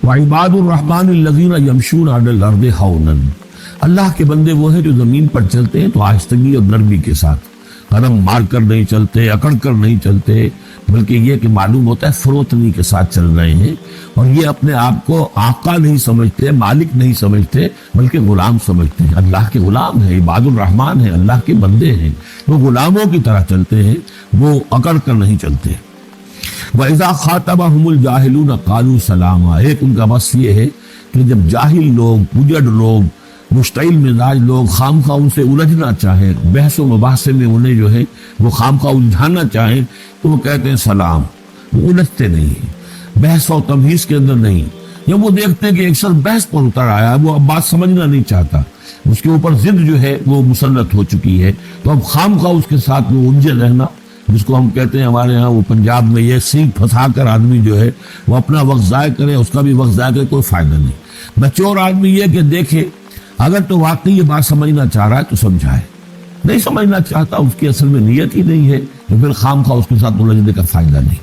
وعباد الرحمن الذین یمشون علی الارض ہونا، اللہ کے بندے وہ ہیں جو زمین پر چلتے ہیں تو آہستگی اور نرمی کے ساتھ، قدم مار کر نہیں چلتے، اکڑ کر نہیں چلتے، بلکہ یہ کہ معلوم ہوتا ہے فروتنی کے ساتھ چل رہے ہیں، اور یہ اپنے آپ کو آقا نہیں سمجھتے، مالک نہیں سمجھتے، بلکہ غلام سمجھتے ہیں، اللہ کے غلام ہیں، عباد الرحمن ہیں، اللہ کے بندے ہیں، وہ غلاموں کی طرح چلتے ہیں، وہ اکڑ کر نہیں چلتے۔ وَإِذَا خَاطَبَهُمُ الْجَاهِلُونَ قَالُوا سَلَامًا، ایک ان کا بس یہ ہے کہ جب جاہل لوگ، پجڑ لوگ، مشتعل مزاج لوگ خامخواہ ان سے الجھنا چاہیں، بحث و مباحثے میں انہیں جو ہے وہ خامخواہ الجھانا چاہیں تو وہ کہتے ہیں سلام، وہ الجھتے نہیں ہیں، بحث و تمہیز کے اندر نہیں۔ جب وہ دیکھتے ہیں کہ ایک شخص بحث پر اتر آیا ہے، وہ اب بات سمجھنا نہیں چاہتا، اس کے اوپر ضد جو ہے وہ مسلط ہو چکی ہے، تو اب خامخواہ اس کے ساتھ وہ الجھے رہنا، جس کو ہم کہتے ہیں ہمارے ہاں وہ پنجاب میں یہ سینگ پھنسا کر آدمی جو ہے وہ اپنا وقت ضائع کرے، اس کا بھی وقت ضائع کرے، کوئی فائدہ نہیں۔ بچور آدمی یہ کہ دیکھے اگر تو واقعی یہ بات سمجھنا چاہ رہا ہے تو سمجھائے، نہیں سمجھنا چاہتا، اس کی اصل میں نیت ہی نہیں ہے، تو پھر خامخواہ اس کے ساتھ الجھنے کا فائدہ نہیں۔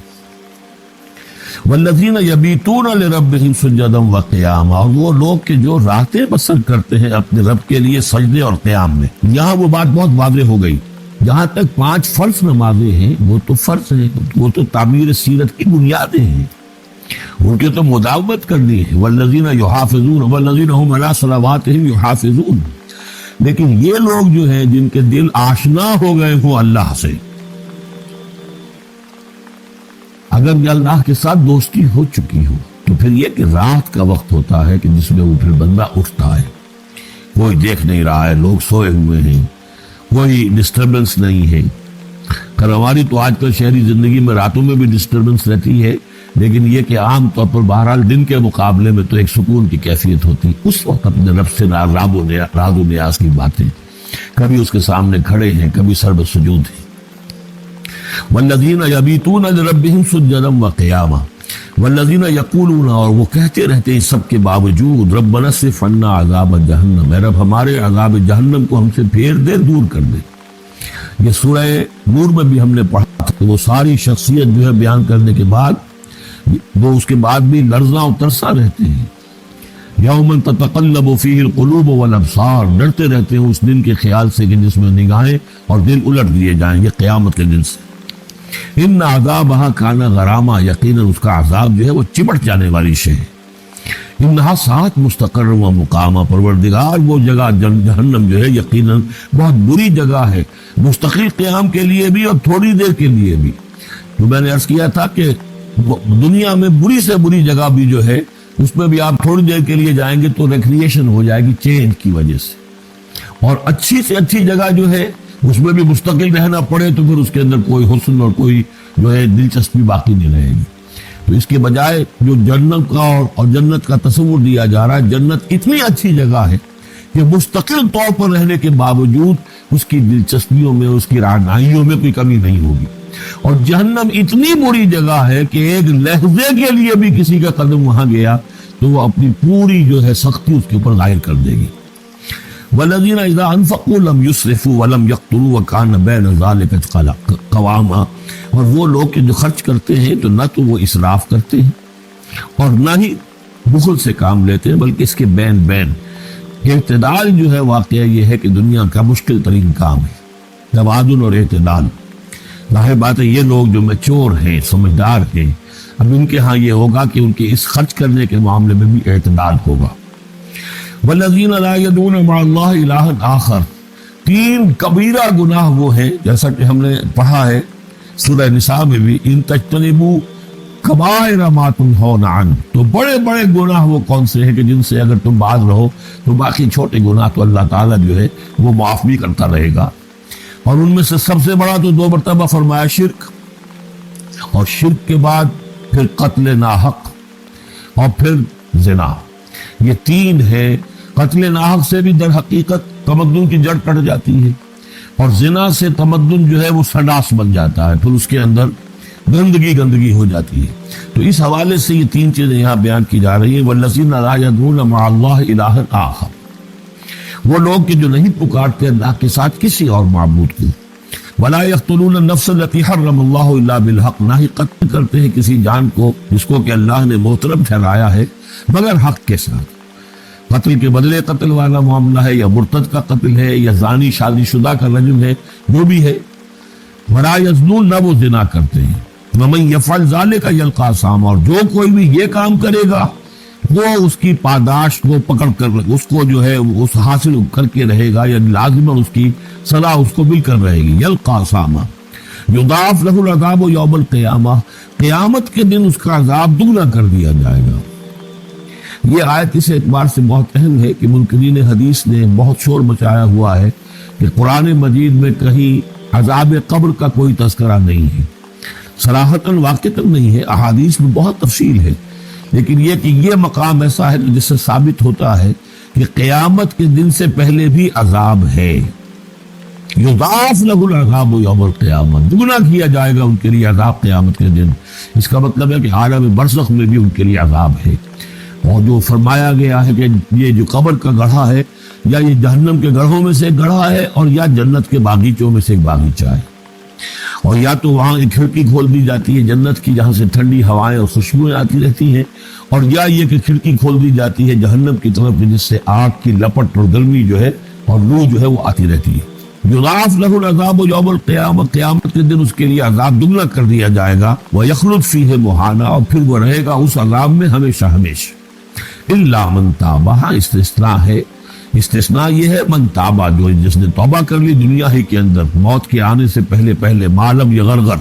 والذین یبیتون لربہم سجدا وقیاما، اور وہ لوگ کہ جو راتیں بسر کرتے ہیں اپنے رب کے لیے سجدے اور قیام میں۔ یہاں وہ بات بہت واضح ہو گئی، جہاں تک 5 فرض نمازیں ہیں وہ تو فرض ہیں، وہ تو تعمیر سیرت کی بنیادیں ہیں، ان کی تو مداومت کرنی ہے۔ والذین یحافظون والذین هم علی صلواتہم یحافظون، لیکن یہ لوگ جو ہیں جن کے دل آشنا ہو گئے ہوں اللہ سے، اگر یہ اللہ کے ساتھ دوستی ہو چکی ہو تو پھر یہ کہ رات کا وقت ہوتا ہے کہ جس میں وہ پھر بندہ اٹھتا ہے، کوئی دیکھ نہیں رہا ہے، لوگ سوئے ہوئے ہیں، کوئی ڈسٹربنس نہیں ہے۔ کل ہماری تو آج کل شہری زندگی میں راتوں میں بھی ڈسٹربنس رہتی ہے، لیکن یہ کہ عام طور پر بہرحال دن کے مقابلے میں تو ایک سکون کی کیفیت ہوتی، اس وقت اپنے رب سے راز و نیاز کی باتیں، کبھی اس کے سامنے کھڑے ہیں، کبھی سر سجود ہیں۔ والذین یبیتون لربہم سجدا وقیاما والذین یقولون، اور وہ کہتے رہتے ہیں سب کے باوجود، ربنا اصرف عنا عذاب جہنم، اے رب ہمارے عذاب جہنم کو ہم سے پھیر دے، دور کر دے۔ یہ سورہ نور میں بھی ہم نے پڑھا تھا کہ وہ ساری شخصیت جو ہے بیان کرنے کے بعد وہ اس کے بعد بھی لرزاں و ترساں رہتے ہیں۔ یوم تتقلب فیہ القلوب والابصار، ڈرتے رہتے ہیں اس دن کے خیال سے کہ جس میں نگاہیں اور دل الٹ دیے جائیں گے قیامت کے دن سے۔ ان عذابہا کان غراما، یقیناً اس کا عذاب جو ہے وہ چمٹ جانے والی شے ہے۔ انہا ساعت مستقر و مقامہ، پروردگار وہ جگہ جہنم جو ہے یقیناً بہت بری جگہ ہے، مستقل قیام کے لیے بھی اور تھوڑی دیر کے لیے بھی۔ تو میں نے عرض کیا تھا کہ دنیا میں بری سے بری جگہ بھی جو ہے اس میں بھی آپ تھوڑی دیر کے لیے جائیں گے تو ریکریشن ہو جائے گی چینج کی وجہ سے، اور اچھی سے اچھی جگہ جو ہے اس میں بھی مستقل رہنا پڑے تو پھر اس کے اندر کوئی حسن اور کوئی جو ہے دلچسپی باقی نہیں رہے گی۔ تو اس کے بجائے جو جنت کا اور جنت کا تصور دیا جا رہا ہے، جنت اتنی اچھی جگہ ہے کہ مستقل طور پر رہنے کے باوجود اس کی دلچسپیوں میں، اس کی رعنائیوں میں کوئی کمی نہیں ہوگی، اور جہنم اتنی بری جگہ ہے کہ ایک لحظے کے لیے بھی کسی کا قدم وہاں گیا تو وہ اپنی پوری جو ہے سختی اس کے اوپر ظاہر کر دے گی۔ والذین اذا انفقوا لم یسرفوا ولم یقتروا وکان بین ذلک قواما، اور وہ لوگ کہ جو خرچ کرتے ہیں تو نہ تو وہ اسراف کرتے ہیں اور نہ ہی بخل سے کام لیتے ہیں، بلکہ اس کے بین بین اعتدال جو ہے واقعہ یہ ہے کہ دنیا کا مشکل ترین کام ہے، توازن اور اعتدال۔ ظاہر بات ہے یہ لوگ جو میچور ہیں، سمجھدار ہیں، اب ان کے ہاں یہ ہوگا کہ ان کے اس خرچ کرنے کے معاملے میں بھی اعتدال ہوگا۔ والذین لا یدعون مع اللہ الہا آخر، 3 کبیرہ گناہ وہ ہیں جیسا کہ ہم نے پڑھا ہے سورہ نساء میں بھی، ان تجتنبوا کبائر ما تنہون عنہ، تو بڑے بڑے گناہ وہ کون سے ہیں کہ جن سے اگر تم باز رہو تو باقی چھوٹے گناہ تو اللہ تعالیٰ جو ہے وہ معاف بھی کرتا رہے گا۔ اور ان میں سے سب سے بڑا تو 2 مرتبہ فرمایا شرک، اور شرک کے بعد پھر قتل ناحق اور پھر زنا، یہ 3 ہیں۔ قتل ناحق سے بھی در حقیقت تمدن کی جڑ کٹ جاتی ہے، اور زنا سے تمدن جو ہے وہ سڈاس بن جاتا ہے، پھر اس کے اندر گندگی ہو جاتی ہے۔ تو اس حوالے سے یہ 3 چیزیں یہاں بیان کی جا رہی ہیں۔ والذین لا یدعون مع اللہ الہا آخر، وہ لوگ کہ جو نہیں پکارتے اللہ کے ساتھ کسی اور معبود کو۔ ولا یقتلون النفس التي حرم اللہ الا بالحق، نہ ہی قتل کرتے ہیں کسی جان کو جس کو کہ اللہ نے محترم ٹھہرایا ہے مگر حق کے ساتھ۔ قتل کے بدلے قتل والا معاملہ ہے، یا مرتد کا قتل ہے، یا زانی شادی شدہ کا رجم ہے، جو بھی ہے، ولا یزنون، نہ وہ زنا کرتے ہیں، ومن یفعل ذلک یلقى اثاما، اور جو کوئی بھی یہ کام کرے گا وہ اس کی پاداش کو پکڑ کر اس کو جو ہے اس حاصل کر کے رہے گا، یعنی لازماً اس کی سزا اس کو مل کر رہے گی۔ یلقى اثاما یضاعف له العذاب یوم القیامہ، قیامت کے دن اس کا عذاب دگنا کر دیا جائے گا۔ یہ آیت اس اعتبار سے بہت اہم ہے کہ منکرین حدیث نے بہت شور مچایا ہوا ہے کہ قرآن مجید میں کہیں عذاب قبر کا کوئی تذکرہ نہیں ہے، صراحتاً واقعتاً نہیں ہے، احادیث میں بہت تفصیل ہے، لیکن یہ کہ یہ مقام ایسا ہے جس سے ثابت ہوتا ہے کہ قیامت کے دن سے پہلے بھی عذاب ہے۔ یضاعف له العذاب یوم القیامہ، دگنا کیا جائے گا ان کے لیے عذاب قیامت کے دن۔ اس کا مطلب ہے کہ عالم برزخ میں بھی ان کے لیے عذاب ہے۔ اور جو فرمایا گیا ہے کہ یہ جو قبر کا گڑھا ہے، یا یہ جہنم کے گڑھوں میں سے ایک گڑھا ہے، اور یا جنت کے باغیچوں میں سے ایک باغیچہ ہے، اور یا تو وہاں ایک کھڑکی کھول دی جاتی ہے جنت کی جہاں سے ٹھنڈی ہوائیں اور خوشبوئیں آتی رہتی ہیں، اور یا یہ کہ کھڑکی کھول دی جاتی ہے جہنم کی طرف جس سے آگ کی لپٹ اور گرمی جو ہے اور لو جو ہے وہ آتی رہتی ہے۔ یضاعف له العذاب یوم القیامہ، قیامت کے دن اس کے لیے عذاب دگنا کر دیا جائے گا، ویخلد فیہ مہانا، اور پھر وہ رہے گا اس عذاب میں ہمیشہ ہمیشہ۔ الا من تاب، استثناء ہے، استثناء یہ ہے من تابہ، جو جس نے توبہ کر لی دنیا ہی کے اندر موت کے آنے سے پہلے معلم یغرغر،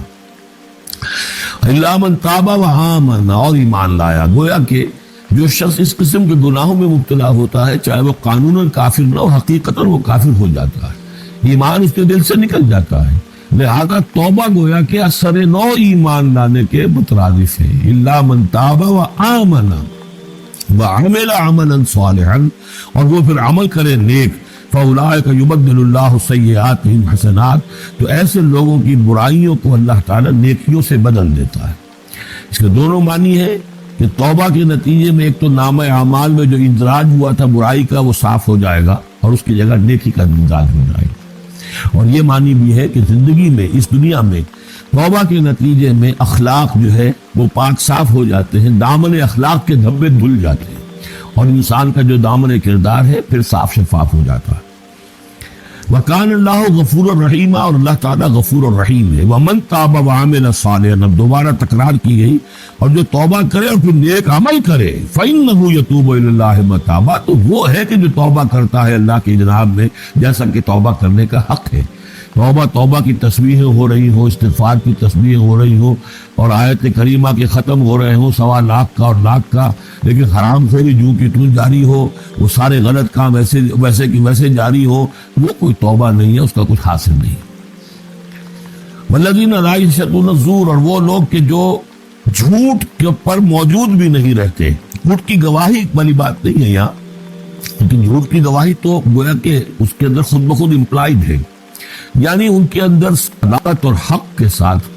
الا من تابہ وآمن، اور ایمان لایا۔ گویا کہ جو شخص اس قسم کے گناہوں میں مبتلا ہوتا ہے، چاہے وہ قانوناً کافر نہ ہو، حقیقتاً وہ کافر ہو جاتا ہے، ایمان اس کے دل سے نکل جاتا ہے، لہذا توبہ گویا کہ اثر نو ایمان لانے کے مترادف ہے۔ الا من تاب وآمن وعمل عملا صالحا، اور وہ پھر عمل کرے نیک، فاولئک یبدل اللہ سیئاتہم حسنات، تو ایسے لوگوں کی برائیوں کو اللہ تعالیٰ نیکیوں سے بدل دیتا ہے۔ اس کے دونوں معنی ہے کہ توبہ کے نتیجے میں ایک تو نامہ اعمال میں جو اندراج ہوا تھا برائی کا وہ صاف ہو جائے گا، اور اس کی جگہ نیکی کا اندراج ہو جائے گا، اور یہ معنی بھی ہے کہ زندگی میں اس دنیا میں توبہ کے نتیجے میں اخلاق جو ہے وہ پاک صاف ہو جاتے ہیں، دامن اخلاق کے دھبے دھل جاتے ہیں، اور انسان کا جو دامن کردار ہے پھر صاف شفاف ہو جاتا ہے۔ وَكَانَ اللَّهُ غَفُورًا رَحِيمًا، اور اللہ تعالیٰ غفور اور رحیم ہے۔ وَمَن تَابَ وَعَمِلَ صَالِحًا، اب دوبارہ تکرار کی گئی، اور جو توبہ کرے اور پھر نیک عمل کرے، فَإِنَّهُ يَتُوبُ إِلَى اللَّهِ مَتَابًا، تو وہ ہے کہ جو توبہ کرتا ہے اللہ کی جناب میں، جیسا کہ توبہ کرنے کا حق ہے۔ توبہ کی تسبیحیں ہو رہی ہوں، استغفار کی تسبیحیں ہو رہی ہوں، اور آیت کریمہ کے ختم ہو رہے ہوں 1.25 لاکھ کا اور لاکھ کا، لیکن حرام خوری جو کی تو جاری ہو، وہ سارے غلط کام ویسے کی ویسے جاری ہو، وہ کوئی توبہ نہیں ہے، اس کا کچھ حاصل نہیں۔ والذین لا یشهدون الزور، اور وہ لوگ کہ جو جھوٹ کے پر موجود بھی نہیں رہتے۔ جھوٹ کی گواہی والی بات نہیں ہے یہاں، لیکن جھوٹ کی گواہی تو گویا کہ اس کے اندر خود بخود امپلائڈ ہے، یعنی ان کے اندر صداقت اور حق کے ساتھ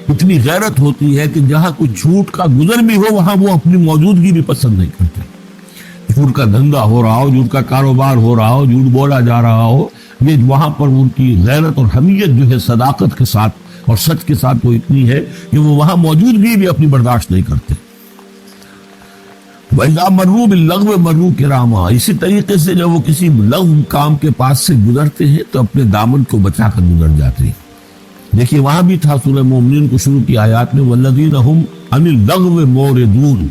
اتنی غیرت ہوتی ہے کہ جہاں کچھ جھوٹ کا گزر بھی ہو وہاں وہ اپنی موجودگی بھی پسند نہیں کرتے۔ جھوٹ کا دھندا ہو رہا ہو، جھوٹ کا کاروبار ہو رہا ہو، جھوٹ بولا جا رہا ہو، یہ وہاں پر ان کی غیرت اور حمیت جو ہے صداقت کے ساتھ اور سچ کے ساتھ وہ اتنی ہے کہ وہ وہاں موجودگی بھی اپنی برداشت نہیں کرتے۔ وَإِذَا مَرُّوا بِاللَّغْوِ مَرُّوا كِرَامًا، اسی طریقے سے جب وہ کسی لغو کام کے پاس سے گزرتے ہیں تو اپنے دامن کو بچا کر گزر جاتے ہیں۔ دیکھیے وہاں بھی تھا سورہ مومنین کو شروع کی آیات میں وَالَّذِينَ هُمْ عَنِ اللَّغْوِ مُعْرِضُونَ،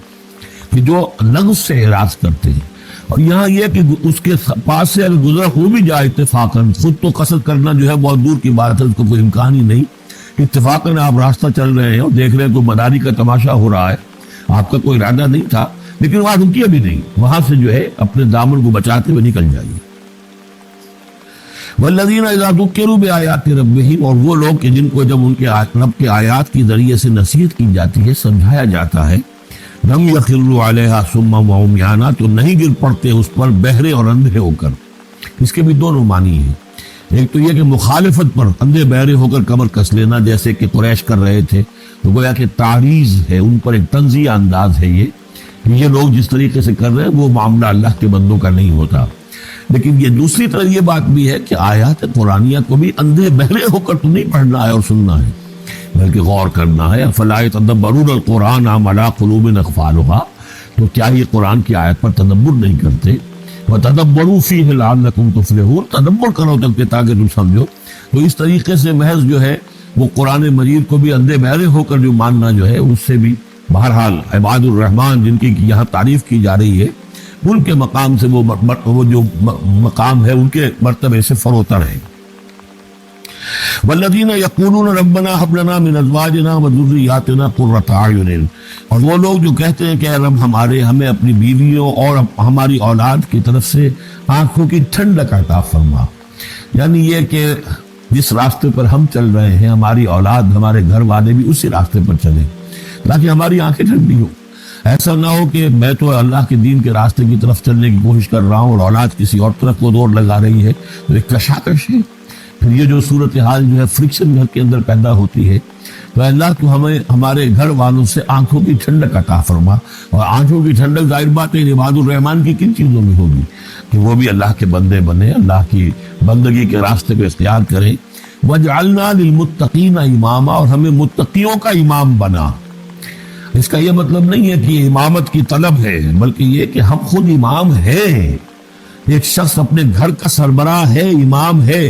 کہ جو لغو سے اعراض کرتے ہیں، اور یہاں یہ کہ اس کے پاس سے اگر گزر ہو بھی جائے اتفاقاً، خود تو قصد کرنا جو ہے بہت دور کی بات ہے، اس کو کوئی امکان ہی نہیں، اتفاقاً آپ راستہ چل رہے ہیں اور دیکھ رہے ہیں کوئی مداری کا تماشا ہو رہا ہے، آپ کا کوئی ارادہ نہیں تھا، لیکن وہاں رکیے بھی نہیں، وہاں سے جو ہے اپنے دامن کو بچاتے ہوئے نکل جائیے۔ والذین اذا ذکروا بآیات ربہم، اور وہ لوگ کہ جن کو جب ان کے رب کے آیات کے ذریعے سے نصیحت کی جاتی ہے، سمجھایا جاتا ہے، لم یخروا علیہا صما وعمیانا، تو نہیں گر پڑتے اس پر بہرے اور اندھے ہو کر۔ اس کے بھی دونوں معنی ہیں، ایک تو یہ کہ مخالفت پر اندھے بہرے ہو کر کمر کس لینا، جیسے کہ قریش کر رہے تھے، تو گویا کہ تعریض ہے، ان پر ایک طنزیہ انداز ہے یہ لوگ جس طریقے سے کر رہے ہیں وہ معاملہ اللہ کے بندوں کا نہیں ہوتا۔ لیکن یہ دوسری طرف یہ بات بھی ہے کہ آیات قرآنیہ کو بھی اندھے بہرے ہو کر تو نہیں پڑھنا ہے اور سننا ہے، بلکہ غور کرنا ہے۔ فَلَا يَتَدَبَّرُونَ الْقُرْآنَ أَمْ عَلَىٰ قُلُوبٍ أَقْفَالُهَا، تو کیا یہ قرآن کی آیت پر تدبر نہیں کرتے؟ وَتَدَبَّرُوا فِيهِ لَعَلَّكُمْ تُفْلِحُونَ، تدبر کرو تاکہ تم سمجھو۔ تو اس طریقے سے محض جو ہے وہ قرآن مجید کو بھی اندھے بہرے ہو کر جو ماننا جو ہے اس سے بھی بہرحال عباد الرحمن جن کی یہاں تعریف کی جا رہی ہے ان کے مقام سے وہ جو مقام ہے ان کے مرتبے سے فروتر ہے۔ والذین یقولون ربنا هب لنا من ازواجنا وذریاتنا قرۃ اعین، اور وہ لوگ جو کہتے ہیں کہ اے رب ہمیں اپنی بیویوں اور ہماری اولاد کی طرف سے آنکھوں کی ٹھنڈک عطا فرما، یعنی یہ کہ جس راستے پر ہم چل رہے ہیں ہماری اولاد ہمارے گھر والے بھی اسی راستے پر چلیں تاکہ ہماری آنکھیں ٹھنڈی ہوں۔ ایسا نہ ہو کہ میں تو اللہ کے دین کے راستے کی طرف چلنے کی کوشش کر رہا ہوں اور اولاد کسی اور طرف کو دوڑ لگا رہی ہے، تو ایک کشاکش ہے۔ پھر یہ جو صورتحال جو ہے فرکشن گھر کے اندر پیدا ہوتی ہے، تو اللہ تو ہمیں ہمارے گھر والوں سے آنکھوں کی ٹھنڈک عطا فرما، اور آنکھوں کی ٹھنڈک ظاہر بات ہے عباد الرحمن کی کن چیزوں میں ہوگی کہ وہ بھی اللہ کے بندے بنے، اللہ کی بندگی کے راستے کو اختیار کریں۔ وَجْعَلْنَا لِلْمُتَّقِينَ اماما، اور ہمیں متقیوں کا امام بنا۔ اس کا یہ مطلب نہیں ہے کہ امامت کی طلب ہے، بلکہ یہ کہ ہم خود امام ہیں۔ ایک شخص اپنے گھر کا سربراہ ہے، امام ہے،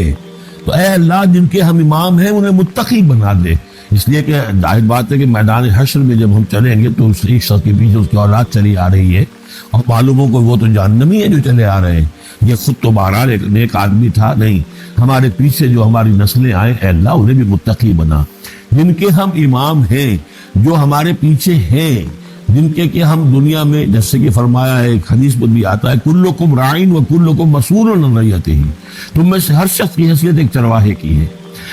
تو اے اللہ جن کے ہم امام ہیں انہیں متقی بنا دے۔ اس لیے کہ ظاہر بات ہے کہ میدان حشر میں جب ہم چلیں گے تو اس ایک شخص کے پیچھے اس کی اولاد چلی آ رہی ہے اور معلوم ہو کہ وہ تو جہنمی ہے جو چلے آ رہے ہیں، یہ خود تو بہرحال ایک نیک آدمی تھا، نہیں، ہمارے پیچھے جو ہماری نسلیں آئیں اے اللہ انہیں بھی متقی بنا۔ جن کے ہم امام ہیں، جو ہمارے پیچھے ہیں، جن کے کہ ہم دنیا میں جیسے کہ فرمایا ہے ایک حدیث میں بھی آتا ہے کلکم راعٍ وکلکم مسئول عن رعیتہ، تم میں سے ہر شخص کی حیثیت ایک چرواہے کی ہے،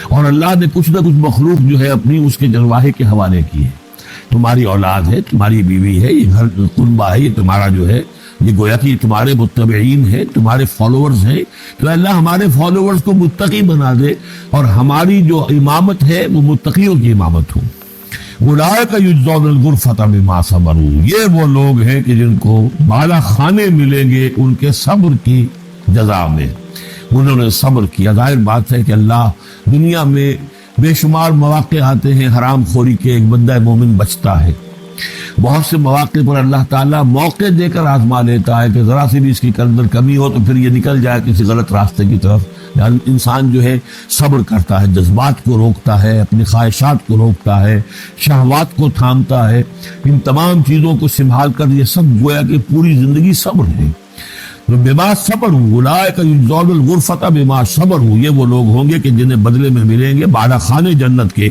اور اللہ نے کچھ نہ کچھ مخلوق جو ہے اپنی اس کے چرواہے کے حوالے کی ہے۔ تمہاری اولاد ہے، تمہاری بیوی ہے، یہ گھر کنبہ ہے، یہ تمہارا جو ہے یہ گویا کہ تمہارے متبعین ہیں، تمہارے فالوورز ہیں، تو اللہ ہمارے فالوورز کو متقی بنا دے اور ہماری جو امامت ہے وہ متقیوں کی امامت ہو۔ اولئک یجزون الغرفۃ بما صبروا، یہ وہ لوگ ہیں کہ جن کو بالا خانے ملیں گے ان کے صبر کی جزا میں، انہوں نے صبر کیا۔ ظاہر بات ہے کہ اللہ دنیا میں بے شمار مواقع آتے ہیں حرام خوری کے، ایک بندہ مومن بچتا ہے، بہت سے مواقع پر اللہ تعالیٰ موقع دے کر آزما لیتا ہے کہ ذرا سی بھی اس کی اندر کمی ہو تو پھر یہ نکل جائے کسی غلط راستے کی طرف۔ یعنی انسان جو ہے صبر کرتا ہے، جذبات کو روکتا ہے، اپنی خواہشات کو روکتا ہے، شہوات کو تھامتا ہے، ان تمام چیزوں کو سنبھال کر یہ سب گویا کہ پوری زندگی صبر ہے۔ بما صبروا اولئک یجزون الغرفۃ بما صبروا، یہ وہ لوگ ہوں گے کہ جنہیں بدلے میں ملیں گے بالا خانے جنت کے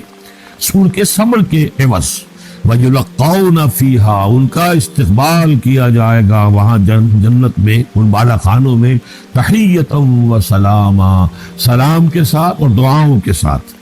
ان کے صبر کے عوض۔ وَيُلَقَّوْنَ فِيهَا، ان کا استقبال کیا جائے گا وہاں جنت میں، ان بالا خانوں میں، تحیۃ و سلاما، سلام کے ساتھ اور دعاؤں کے ساتھ۔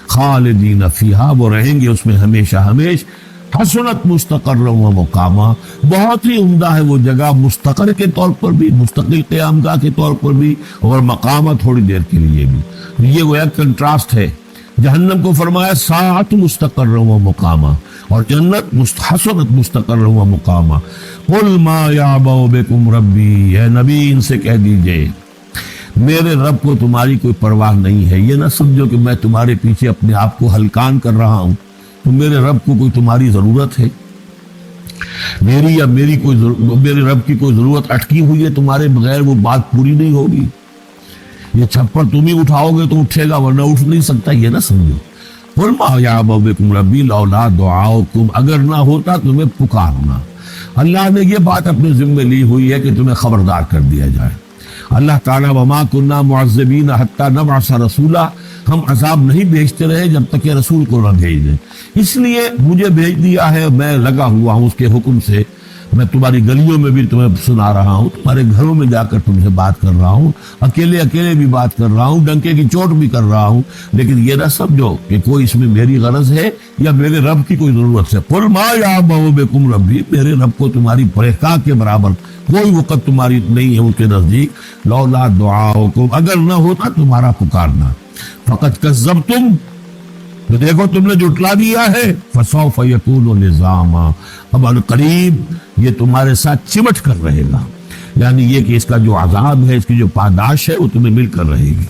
خالدین فیہا، وہ رہیں گے اس میں ہمیشہ ہمیش۔ حسنت مستقر و مقامہ، بہت ہی عمدہ ہے وہ جگہ، مستقر کے طور پر بھی، مستقل قیام گاہ کے طور پر بھی، اور مقامہ تھوڑی دیر کے لیے بھی۔ یہ وہ ایک کنٹراسٹ ہے۔ جہنم کو فرمایا ساعت مستقر و مقامہ، اور جنت حسنت مستقر و مقامہ۔ قل ما یعبأ بکم ربی، اے نبی ان سے کہہ دیجئے میرے رب کو تمہاری کوئی پرواہ نہیں ہے۔ یہ نہ سمجھو کہ میں تمہارے پیچھے اپنے آپ کو ہلکان کر رہا ہوں، تو میرے رب کو کوئی تمہاری ضرورت ہے؟ میری یا میرے رب کی کوئی ضرورت اٹکی ہوئی ہے تمہارے بغیر، وہ بات پوری نہیں ہوگی؟ یہ چھپر تم ہی اٹھاؤ گے تو اٹھے گا، ورنہ اٹھ نہیں سکتا، یہ نہ سمجھو۔ قل ما یعبأ بکم ربی لولا دعاؤکم، اگر نہ ہوتا تمہیں پکارنا۔ اللہ نے یہ بات اپنے ذمے لی ہوئی ہے کہ تمہیں خبردار کر دیا جائے۔ اللہ تعالیٰ وما کنا معذبین حتی نبعث رسولا، ہم عذاب نہیں بھیجتے رہے جب تک کہ رسول کو نہ بھیج دیں، اس لیے مجھے بھیج دیا ہے، میں لگا ہوا ہوں اس کے حکم سے، میں تمہاری گلیوں میں بھی تمہیں سنا رہا ہوں، تمہارے گھروں میں جا کر تم سے بات کر رہا ہوں، اکیلے بھی بات کر رہا ہوں، ڈنکے کی چوٹ بھی کر رہا ہوں، لیکن یہ نہ سمجھو کہ کوئی اس میں میری غرض ہے یا میرے رب کی کوئی ضرورت ہے۔ قل ما یعبأ بکم ربی، میرے رب کو تمہاری پرہیزگار کے برابر کوئی وقت تمہاری نہیں ہے ان کے نزدیک۔ لولا دعاؤکم، اگر نہ ہوتا تمہارا پکارنا۔ فقط کذبتم، تو دیکھو تم نے جھٹلا دیا ہے۔ فسوف یکون لزاما، اب عنقریب یہ تمہارے ساتھ چمٹ کر رہے گا، یعنی یہ کہ اس کا جو عذاب ہے، اس کی جو پاداش ہے وہ تمہیں مل کر رہے گی۔